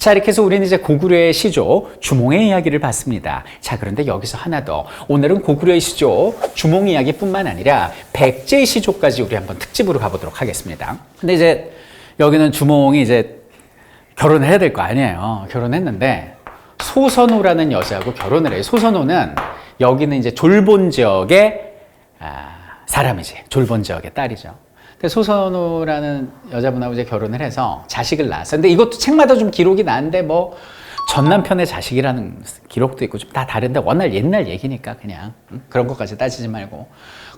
자, 이렇게 해서 우리는 이제 고구려의 시조 주몽의 이야기를 봤습니다. 자, 그런데 여기서 하나 더. 오늘은 고구려의 시조 주몽 이야기뿐만 아니라 백제의 시조까지 우리 한번 특집으로 가보도록 하겠습니다. 근데 이제 여기는 주몽이 이제 결혼을 해야 될 거 아니에요. 결혼했는데 소선호라는 여자하고 결혼을 해요. 소선호는 여기는 이제 졸본 지역의 사람이지. 졸본 지역의 딸이죠. 소선호라는 여자분하고 이제 결혼을 해서 자식을 낳았어요. 근데 이것도 책마다 좀 기록이 나는데 뭐 전 남편의 자식이라는 기록도 있고 좀 다 다른데 워낙 옛날 얘기니까 그냥 그런 것까지 따지지 말고.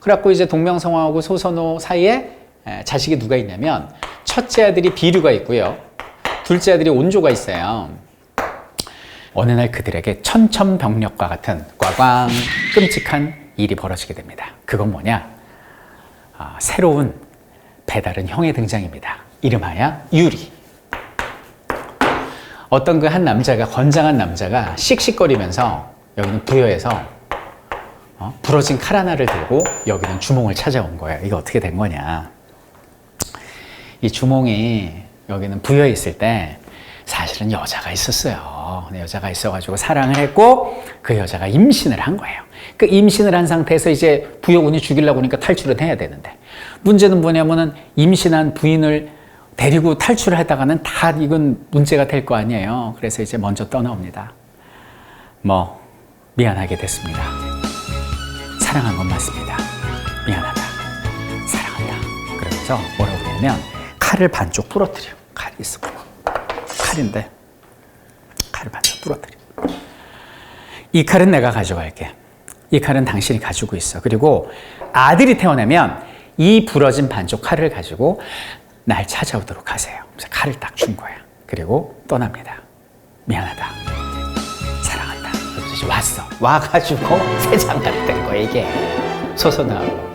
그래갖고 이제 동명성황하고 소선호 사이에 자식이 누가 있냐면 첫째 아들이 비류가 있고요. 둘째 아들이 온조가 있어요. 어느 날 그들에게 천천병력과 같은 꽝꽝 끔찍한 일이 벌어지게 됩니다. 그건 뭐냐? 새로운 배다른 형의 등장입니다. 이름하여 유리. 어떤 그 한 남자가, 건장한 남자가 씩씩거리면서 여기는 부여에서 부러진 칼 하나를 들고 여기는 주몽을 찾아온 거예요. 이게 어떻게 된 거냐? 이 주몽이 여기는 부여에 있을 때 사실은 여자가 있었어요. 여자가 있어가지고 사랑을 했고 그 여자가 임신을 한 거예요. 그 임신을 한 상태에서 이제 부여군이 죽이려고 하니까 탈출은 해야 되는데 문제는 뭐냐면은 임신한 부인을 데리고 탈출을 하다가는 다 이건 문제가 될 거 아니에요. 그래서 이제 먼저 떠나옵니다. 뭐 미안하게 됐습니다. 사랑한 건 맞습니다. 미안하다. 사랑한다. 그러면서 뭐라고 그러냐면 칼을 반쪽 부러뜨려. 칼이 있어. 칼인데 칼을 반쪽 부러뜨려. 이 칼은 내가 가져갈게. 이 칼은 당신이 가지고 있어. 그리고 아들이 태어나면 이 부러진 반쪽 칼을 가지고 날 찾아오도록 하세요. 그래서 칼을 딱 준 거야. 그리고 떠납니다. 미안하다. 사랑한다. 그래서 이제 왔어. 와가지고 새 장가를 된 거야, 이게. 소선하고.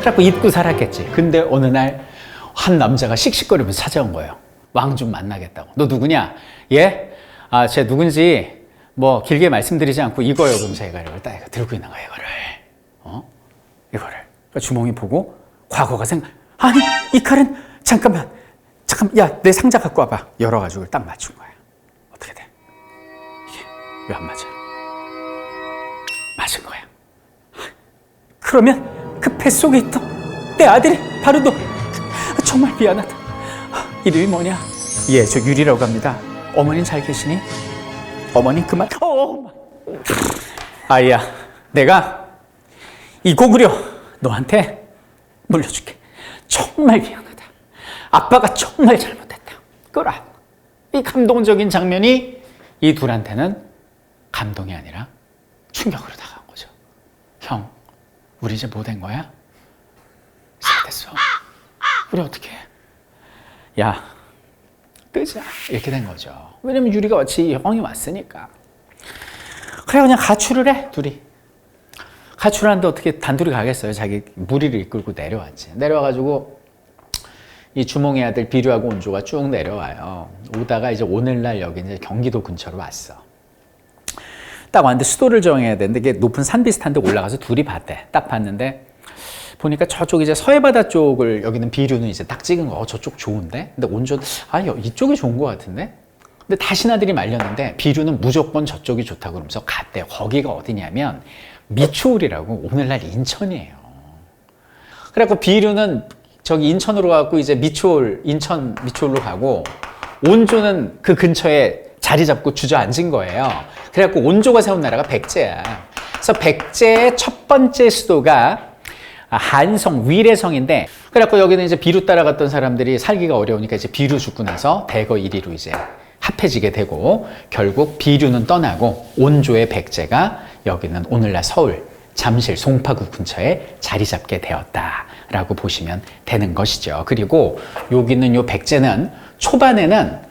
그래갖고 잊고 살았겠지. 근데 어느 날 한 남자가 씩씩거리면서 찾아온 거예요. 왕 좀 만나겠다고. 너 누구냐? 예? 쟤 누군지 뭐 길게 말씀드리지 않고 이거요. 그러면서 얘가 이걸 딱 들고 있는 거야, 이거를. 이거를. 그러니까 주몽이 보고 과거가 아니, 이 칼은 잠깐만, 야, 내 상자 갖고 와봐. 열어가지고 딱 맞춘 거야. 어떻게 돼? 이게 왜 안 맞아? 맞은 거야. 그러면 그 뱃속에 있던 내 아들이 바로 너. 정말 미안하다. 이름이 뭐냐? 예, 저 유리라고 합니다. 어머니는 잘 계시니? 어머니 그만. 아이야, 내가 이 고구려 너한테 물려줄게. 정말 미안하다. 아빠가 정말 잘못했다. 끌어. 이 감동적인 장면이 이 둘한테는 감동이 아니라 충격으로 다가온 거죠. 형, 우리 이제 뭐 된 거야? 잘됐어. 우리 어떻게 해? 야, 끄자. 이렇게 된 거죠. 왜냐면 유리가 어찌 형이 왔으니까. 그래, 그냥 가출을 해, 둘이. 가출하는데 어떻게 단둘이 가겠어요? 자기 무리를 이끌고 내려왔지. 내려와가지고 이 주몽의 아들 비류하고 온조가 쭉 내려와요. 오다가 이제 오늘날 여기 이제 경기도 근처로 왔어. 딱 왔는데 수도를 정해야 되는데 이게 높은 산 비슷한 데 올라가서 둘이 봤대. 딱 봤는데 보니까 저쪽 이제 서해바다 쪽을 여기는 비류는 이제 딱 찍은 거. 저쪽 좋은데? 근데 온조는 이쪽이 좋은 거 같은데? 근데 다시나들이 말렸는데 비류는 무조건 저쪽이 좋다고 그러면서 갔대요. 거기가 어디냐면 미추홀이라고 오늘날 인천이에요. 그래갖고 비류는 저기 인천으로 가고 이제 인천 미추홀로 가고 온조는 그 근처에 자리 잡고 주저앉은 거예요. 그래갖고 온조가 세운 나라가 백제야. 그래서 백제의 첫 번째 수도가 한성, 위례성인데 그래갖고 여기는 이제 비류 따라갔던 사람들이 살기가 어려우니까 이제 비류 죽고 나서 대거 1위로 이제 합해지게 되고 결국 비류는 떠나고 온조의 백제가 여기는 오늘날 서울, 잠실, 송파구 근처에 자리 잡게 되었다라고 보시면 되는 것이죠. 그리고 여기는 요 백제는 초반에는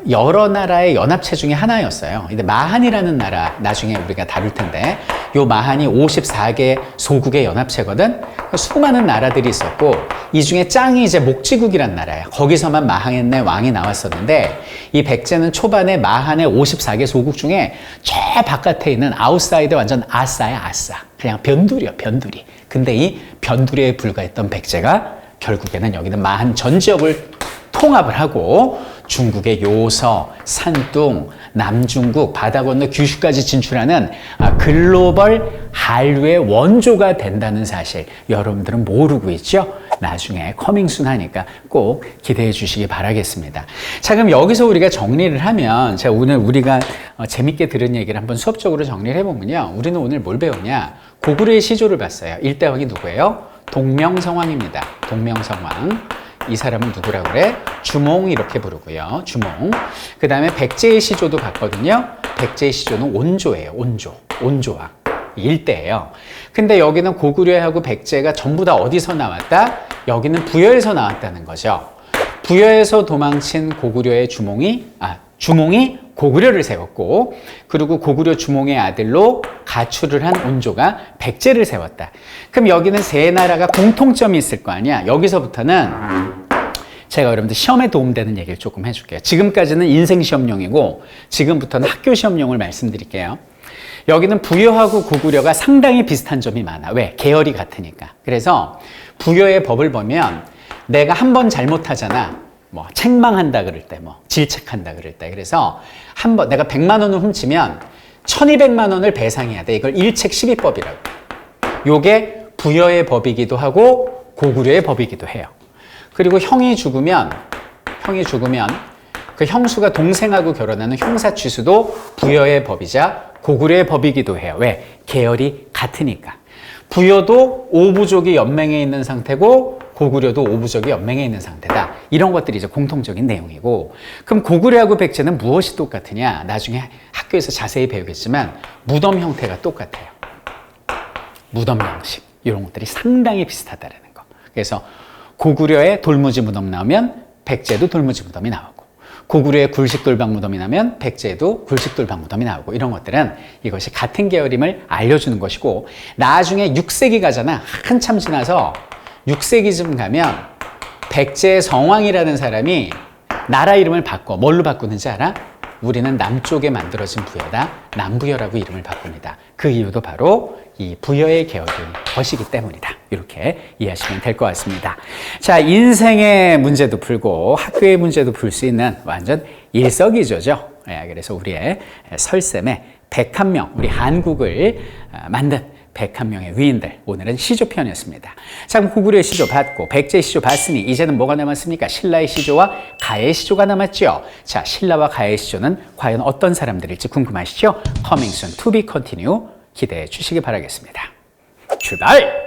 여러 나라의 연합체 중에 하나였어요. 근데 마한이라는 나라 나중에 우리가 다룰 텐데 요 마한이 54개 소국의 연합체거든. 수많은 나라들이 있었고 이 중에 짱이 이제 목지국이란 나라예요. 거기서만 마한의 왕이 나왔었는데 이 백제는 초반에 마한의 54개 소국 중에 저 바깥에 있는 아웃사이드 완전 아싸야, 아싸. 그냥 변두리야, 변두리. 근데 이 변두리에 불과했던 백제가 결국에는 여기는 마한 전 지역을 통합을 하고 중국의 요서, 산둥, 남중국, 바다 건너 규슈까지 진출하는 글로벌 한류의 원조가 된다는 사실 여러분들은 모르고 있죠? 나중에 커밍순 하니까 꼭 기대해 주시기 바라겠습니다. 자, 그럼 여기서 우리가 정리를 하면, 자, 오늘 우리가 재밌게 들은 얘기를 한번 수업적으로 정리를 해보면요. 우리는 오늘 뭘 배우냐? 고구려의 시조를 봤어요. 일대왕이 누구예요? 동명성왕입니다. 동명성왕. 이 사람은 누구라고 그래? 주몽 이렇게 부르고요. 주몽. 그 다음에 백제의 시조도 봤거든요. 백제의 시조는 온조예요. 온조왕. 일대예요. 근데 여기는 고구려하고 백제가 전부 다 어디서 나왔다? 여기는 부여에서 나왔다는 거죠. 부여에서 도망친 고구려의 주몽이 고구려를 세웠고, 그리고 고구려 주몽의 아들로 가출을 한 온조가 백제를 세웠다. 그럼 여기는 세 나라가 공통점이 있을 거 아니야. 여기서부터는 제가 여러분들 시험에 도움되는 얘기를 조금 해줄게요. 지금까지는 인생시험용이고 지금부터는 학교시험용을 말씀드릴게요. 여기는 부여하고 고구려가 상당히 비슷한 점이 많아. 왜? 계열이 같으니까. 그래서 부여의 법을 보면 내가 한 번 잘못하잖아. 뭐 책망한다 그럴 때, 뭐 질책한다 그럴 때. 그래서 한 번 내가 100만 원을 훔치면 1200만 원을 배상해야 돼. 이걸 일책12법이라고. 요게 부여의 법이기도 하고 고구려의 법이기도 해요. 그리고 형이 죽으면 그 형수가 동생하고 결혼하는 형사취수도 부여의 법이자 고구려의 법이기도 해요. 왜? 계열이 같으니까. 부여도 5부족이 연맹해 있는 상태고 고구려도 5부족이 연맹해 있는 상태다. 이런 것들이 이제 공통적인 내용이고, 그럼 고구려하고 백제는 무엇이 똑같으냐? 나중에 학교에서 자세히 배우겠지만 무덤 형태가 똑같아요. 무덤 양식 이런 것들이 상당히 비슷하다는 거. 그래서 고구려의 돌무지 무덤 나오면 백제도 돌무지 무덤이 나오고, 고구려의 굴식돌방 무덤이 나면 백제에도 굴식돌방 무덤이 나오고, 이런 것들은 이것이 같은 계열임을 알려주는 것이고, 나중에 6세기 가잖아. 한참 지나서 6세기쯤 가면 백제 성왕이라는 사람이 나라 이름을 바꿔. 뭘로 바꾸는지 알아? 우리는 남쪽에 만들어진 부여다. 남부여라고 이름을 바꿉니다. 그 이유도 바로 이 부여의 계열인 것이기 때문이다. 이렇게 이해하시면 될 것 같습니다. 자, 인생의 문제도 풀고 학교의 문제도 풀 수 있는 완전 일석이조죠. 그래서 우리의 설쌤의 101명, 우리 한국을 만든 101명의 위인들, 오늘은 시조편이었습니다. 자, 그럼 고구려의 시조 봤고 백제의 시조 봤으니 이제는 뭐가 남았습니까? 신라의 시조와 가의 시조가 남았죠. 자, 신라와 가의 시조는 과연 어떤 사람들일지 궁금하시죠? Coming soon to be continue 기대해 주시기 바라겠습니다. 출발!